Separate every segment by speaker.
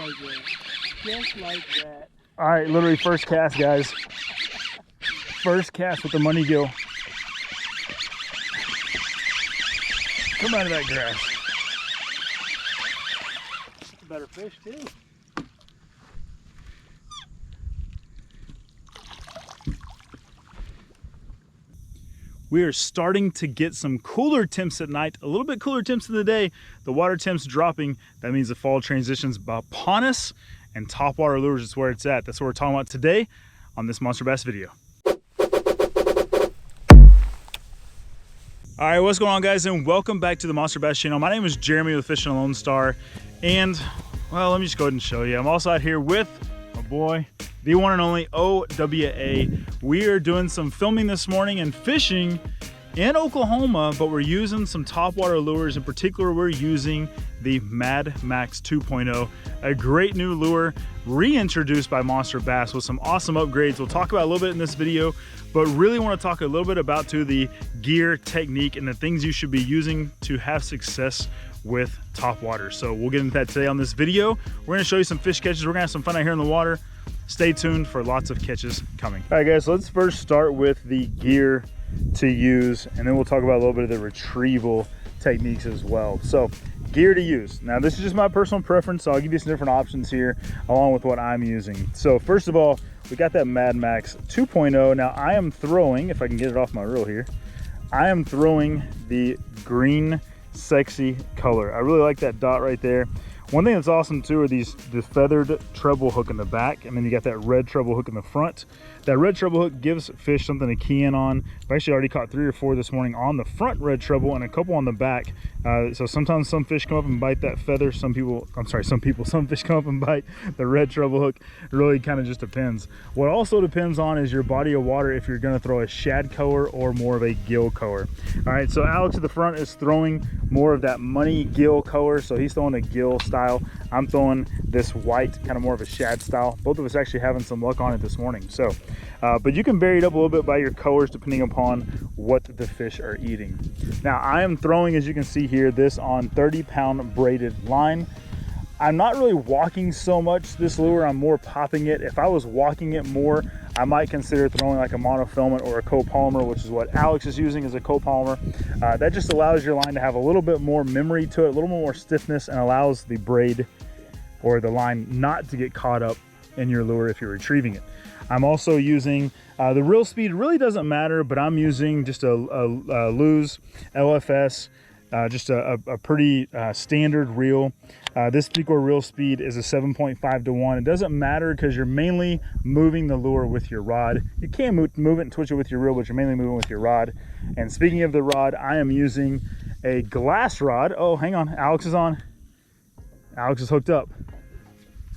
Speaker 1: like that. Just like that.
Speaker 2: All right, literally first cast, guys. First cast with the money gill. Come out of that grass.
Speaker 1: It's a better fish too.
Speaker 2: We are starting to get some cooler temps at night, a little bit cooler temps in the day. The water temps dropping. That means the fall transitions upon us, and Topwater Lures is where it's at. That's what we're talking about today on this Monster Bass video. All right, what's going on, guys, and welcome back to the Monster Bass channel. My name is Jeremy with Fishing Lone Star, and well, let me just go ahead and show you. I'm also out here with my boy, the one and only OWA. We are doing some filming this morning and fishing in Oklahoma, but we're using some Topwater lures. In particular, we're using the Mad Max 2.0, a great new lure reintroduced by Monster Bass with some awesome upgrades. We'll talk about a little bit in this video, but really want to talk a little bit about the gear, technique, and the things you should be using to have success with Topwater. So we'll get into that today on this video. We're going to show you some fish catches. We're going to have some fun out here in the water. Stay tuned for lots of catches coming. All right, guys, so let's first start with the gear to use, and then we'll talk about a little bit of the retrieval techniques as well. So gear to use. Now, this is just my personal preference, so I'll give you some different options here along with what I'm using. So first of all, we got that Mad Max 2.0. Now I am throwing, if I can get it off my reel here, I am throwing the green sexy color. I really like that dot right there. One thing that's awesome too are the feathered treble hook in the back, and then you got that red treble hook in the front. That red treble hook gives fish something to key in on. I've actually already caught 3 or 4 this morning on the front red treble and a couple on the back. So sometimes some fish come up and bite that feather. Some fish come up and bite the red treble hook. It really kind of just depends. What also depends on is your body of water, if you're gonna throw a shad color or more of a gill color. All right, so Alex at the front is throwing more of that money gill color. So he's throwing a gill style. I'm throwing this white, kind of more of a shad style. Both of us actually having some luck on it this morning. So, but you can vary it up a little bit by your colors depending upon what the fish are eating. Now I am throwing, as you can see here, this on 30-pound braided line. I'm not really walking so much this lure, I'm more popping it. If I was walking it more, I might consider throwing like a monofilament or a copolymer, which is what Alex is using as a copolymer. That just allows your line to have a little bit more memory to it, a little more stiffness, and allows the braid or the line not to get caught up in your lure if you're retrieving it. I'm also using the reel speed really doesn't matter, but I'm using just a Lew's LFS, just a pretty standard reel. This particular reel speed is a 7.5 to 1. It doesn't matter because you're mainly moving the lure with your rod. You can move it and twitch it with your reel, but you're mainly moving with your rod. And speaking of the rod, I am using a glass rod. Oh, hang on, Alex is on. Alex is hooked up.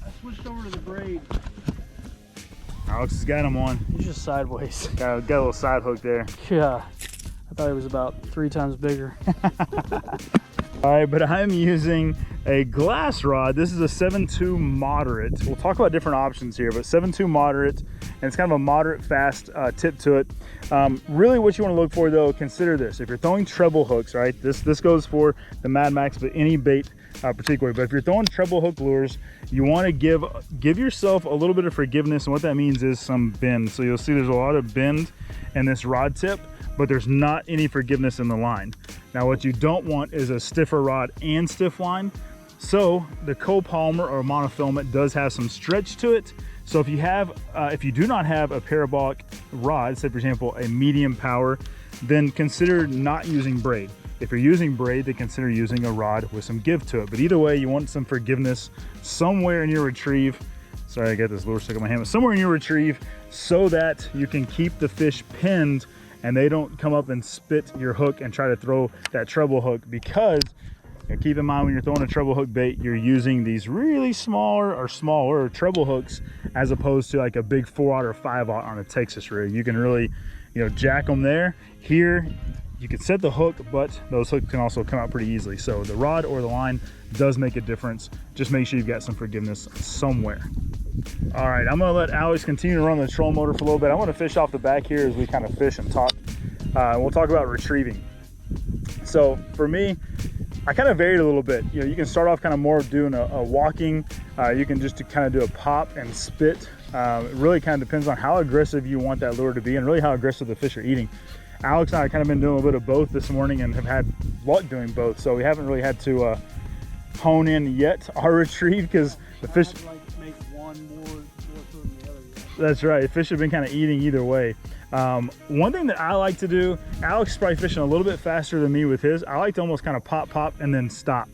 Speaker 1: I switched over to the braid.
Speaker 2: Alex has got him on.
Speaker 1: He's just sideways.
Speaker 2: Got a little side hook there.
Speaker 1: Yeah, I thought it was about 3 times bigger.
Speaker 2: All right, but I'm using a glass rod. This is a 7.2 moderate. We'll talk about different options here, but 7.2 moderate, and it's kind of a moderate fast tip to it. Really what you want to look for though, consider this. If you're throwing treble hooks, right? This goes for the Mad Max, but any bait particularly. But if you're throwing treble hook lures, you want to give yourself a little bit of forgiveness, and what that means is some bend. So you'll see there's a lot of bend in this rod tip, but there's not any forgiveness in the line. Now what you don't want is a stiffer rod and stiff line. So the copolymer or monofilament does have some stretch to it. So if you do not have a parabolic rod, say for example a medium power, then consider not using braid. If you're using braid, then consider using a rod with some give to it. But either way, you want some forgiveness somewhere in your retrieve. Sorry, I got this lure stuck in my hand. But somewhere in your retrieve, so that you can keep the fish pinned and they don't come up and spit your hook and try to throw that treble hook. Because keep in mind, when you're throwing a treble hook bait, you're using these really smaller treble hooks as opposed to like a big 4/0 or 5/0 on a Texas rig. You can really, jack them there. Here, you can set the hook, but those hooks can also come out pretty easily. So the rod or the line does make a difference. Just make sure you've got some forgiveness somewhere. All right, I'm gonna let Alex continue to run the trolling motor for a little bit. I want to fish off the back here as we kind of fish and talk. We'll talk about retrieving. So for me, I kind of varied a little bit. You can start off kind of more doing a walking You can just kind of do a pop and spit. It really kind of depends on how aggressive you want that lure to be and really how aggressive the fish are eating. Alex and I have kind of been doing a little bit of both this morning and have had luck doing both, so we haven't really had to hone in yet our retrieve because the fish
Speaker 1: Make one more than the other.
Speaker 2: That's right, the fish have been kind of eating either way. One thing that I like to do, Alex is probably fishing a little bit faster than me with his. I like to almost kind of pop and then stop,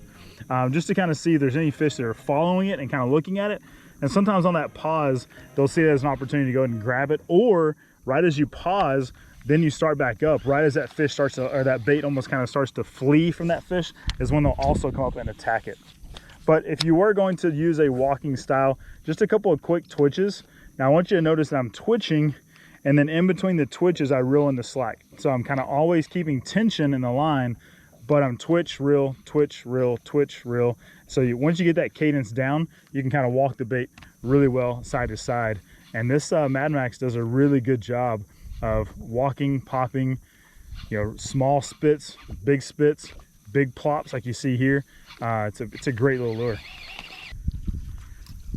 Speaker 2: just to kind of see if there's any fish that are following it and kind of looking at it. And sometimes on that pause, they'll see it as an opportunity to go ahead and grab it, or right as you pause, then you start back up. Right as that fish starts to, or that bait almost kind of starts to flee from that fish, is when they'll also come up and attack it. But if you were going to use a walking style, just a couple of quick twitches. Now I want you to notice that I'm twitching, and then in between the twitches, I reel in the slack. So I'm kind of always keeping tension in the line, but I'm twitch, reel, twitch, reel, twitch, reel. So once you get that cadence down, you can kind of walk the bait really well side to side. And this Mad Max does a really good job of walking, popping, small spits, big plops like you see here. It's a great little lure.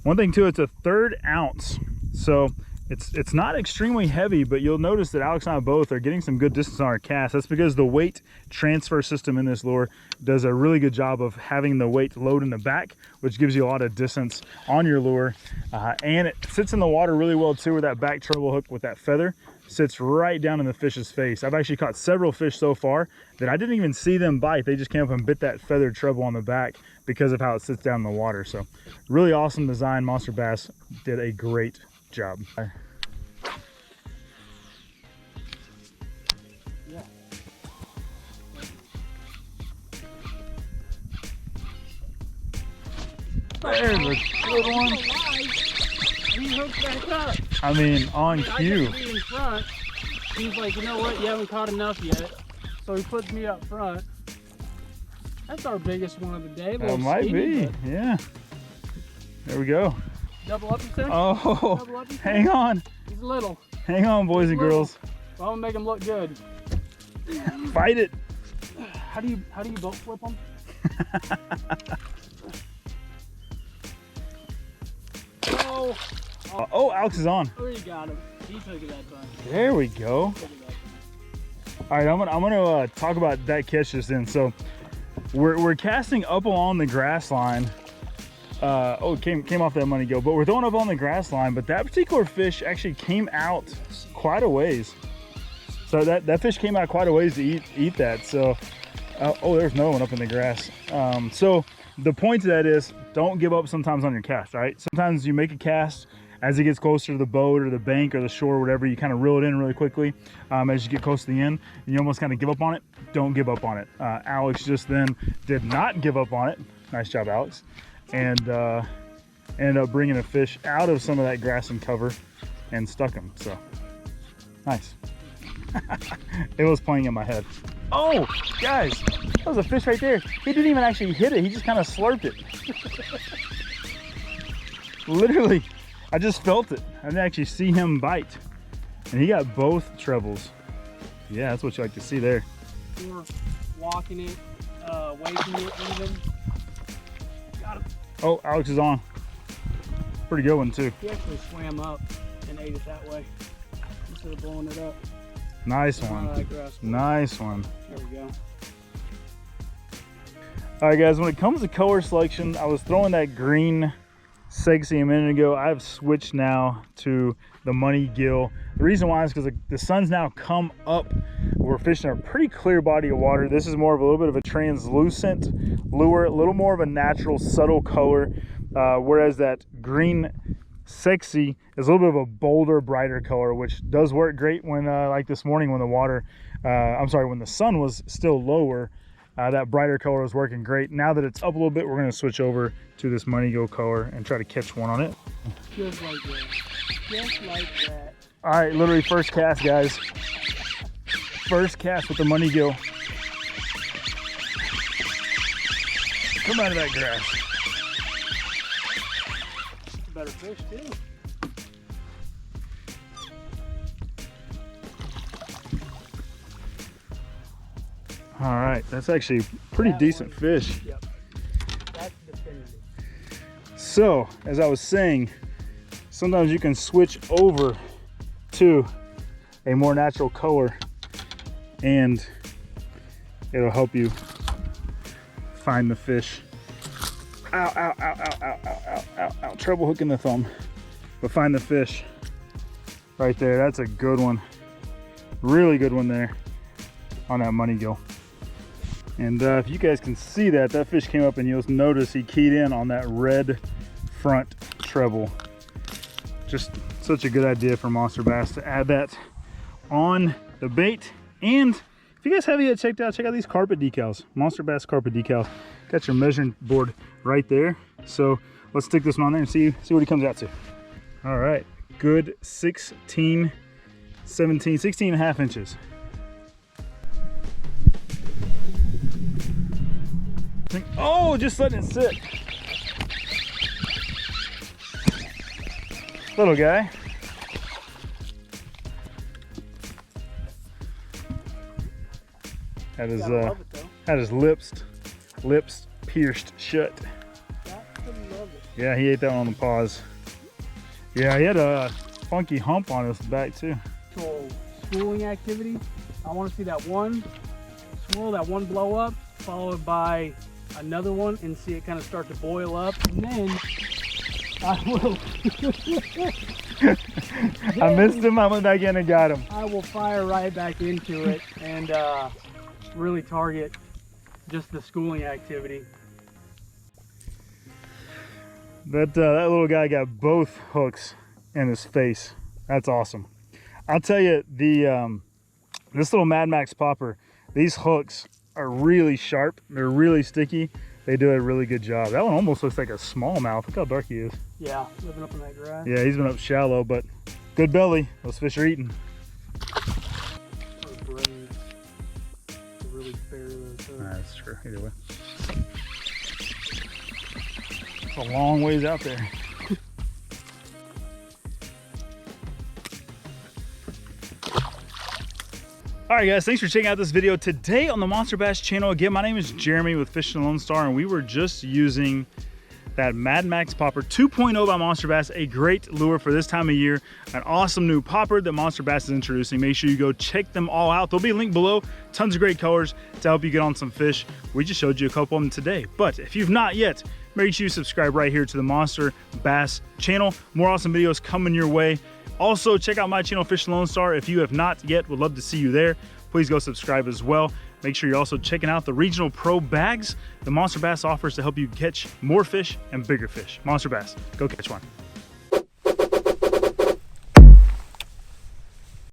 Speaker 2: One thing too, it's a 1/3 ounce, so it's not extremely heavy, but you'll notice that Alex and I both are getting some good distance on our cast. That's because the weight transfer system in this lure does a really good job of having the weight load in the back, which gives you a lot of distance on your lure. And it sits in the water really well too, with that back treble hook with that feather sits right down in the fish's face. I've actually caught several fish so far that I didn't even see them bite. They just came up and bit that feathered treble on the back because of how it sits down in the water. So really awesome design. Monster Bass did a great job.
Speaker 1: Yeah.
Speaker 2: There's a good one.
Speaker 1: He hooked back up.
Speaker 2: I mean, on
Speaker 1: I
Speaker 2: cue.
Speaker 1: got to be in front. He's like, you know what? You haven't caught enough yet. So he puts me up front. That's our biggest one of the day.
Speaker 2: That might be, yeah. There we go.
Speaker 1: Double up, you said?
Speaker 2: Oh,
Speaker 1: Double up, you said?
Speaker 2: hang on.
Speaker 1: He's little.
Speaker 2: Hang on, boys and girls.
Speaker 1: Well, I'm gonna make him look good.
Speaker 2: Fight it.
Speaker 1: How do you boat flip him? Oh.
Speaker 2: Oh, Alex is on.
Speaker 1: Oh, you got him. He took it that time.
Speaker 2: There we go. All right, I'm gonna talk about that catch just then. So we're casting up along the grass line. Oh, it came off that money go, but we're throwing up on the grass line. But that particular fish actually came out quite a ways. So that fish came out quite a ways to eat that. So oh, there's another one up in the grass. So the point to that is, don't give up sometimes on your cast. All right, sometimes you make a cast. As it gets closer to the boat or the bank or the shore or whatever, you kind of reel it in really quickly as you get close to the end, and you almost kind of give up on it. Don't give up on it. Alex just then did not give up on it. Nice job, Alex. And ended up bringing a fish out of some of that grass and cover and stuck him. So nice. It was playing in my head. Oh, guys, that was a fish right there. He didn't even actually hit it. He just kind of slurped it. Literally. I just felt it. I didn't actually see him bite. And he got both trebles. Yeah, that's what you like to see there.
Speaker 1: We're walking it, waking it even. Got him.
Speaker 2: Oh, Alex is on. Pretty good one too.
Speaker 1: He actually swam up and ate it that way instead of blowing it up.
Speaker 2: Nice one. Nice one.
Speaker 1: There we go.
Speaker 2: All right, guys, when it comes to color selection, I was throwing that green sexy a minute ago. I've switched now to the money gill. The reason why is because the sun's now come up. We're fishing a pretty clear body of water. This is more of a little bit of a translucent lure, a little more of a natural subtle color, whereas that green sexy is a little bit of a bolder, brighter color, which does work great when like this morning when the water when the sun was still lower. That brighter color was working great. Now that it's up a little bit, we're going to switch over to this money gill color and try to catch one on it.
Speaker 1: Just like that. Just like that.
Speaker 2: All right, literally first cast, guys. First cast with the money gill. Come out of that grass.
Speaker 1: It's a better fish too.
Speaker 2: All right, that's actually a pretty decent fish.
Speaker 1: Yep. That's definitive.
Speaker 2: So, as I was saying, sometimes you can switch over to a more natural color and it'll help you find the fish. Ow, ow, ow, ow, ow, ow, ow, ow, ow. Trouble hooking the thumb. But find the fish right there. That's a good one. Really good one there on that money gill. And if you guys can see that, that fish came up and you'll notice he keyed in on that red front treble. Just such a good idea for monster bass to add that on the bait. And if you guys haven't yet checked out, check out these carpet decals, monster bass carpet decals. Got your measuring board right there. So let's stick this one on there and see what he comes out to. All right, good 16 and a half inches. Oh, just letting it sit. Little guy. Had his lips pierced shut. Yeah, he ate that one on the paws. Yeah, he had a funky hump on his back too.
Speaker 1: So schooling activity, I want to see that one swirl, that one blow up, followed by another one, and see it kind of start to boil up, and then I will
Speaker 2: I missed him. I went back in and got him.
Speaker 1: I will fire right back into it and really target just the schooling activity.
Speaker 2: That little guy got both hooks in his face. That's awesome. I'll tell you, this little Mad Max popper, these hooks are really sharp. They're really sticky. They do a really good job. That one almost looks like a smallmouth. Look how dark he is.
Speaker 1: Yeah, living up in that grass.
Speaker 2: Yeah, he's been up shallow, but good belly. Those fish are eating.
Speaker 1: Or brains to really bury those hooks.
Speaker 2: That's true. Either way. It's a long ways out there. All right, guys, thanks for checking out this video today on the Monster Bass channel. Again, my name is Jeremy with Fishing Lone Star, and we were just using that Mad Max Popper 2.0 by Monster Bass, a great lure for this time of year, an awesome new popper that Monster Bass is introducing. Make sure you go check them all out. There'll be a link below, tons of great colors to help you get on some fish. We just showed you a couple of them today, but if you've not yet, make sure you subscribe right here to the Monster Bass channel. More awesome videos coming your way. Also, check out my channel, Fishing Lone Star. If you have not yet, would love to see you there. Please go subscribe as well. Make sure you're also checking out the Regional Pro bags the Monster Bass offers to help you catch more fish and bigger fish. Monster Bass, go catch one.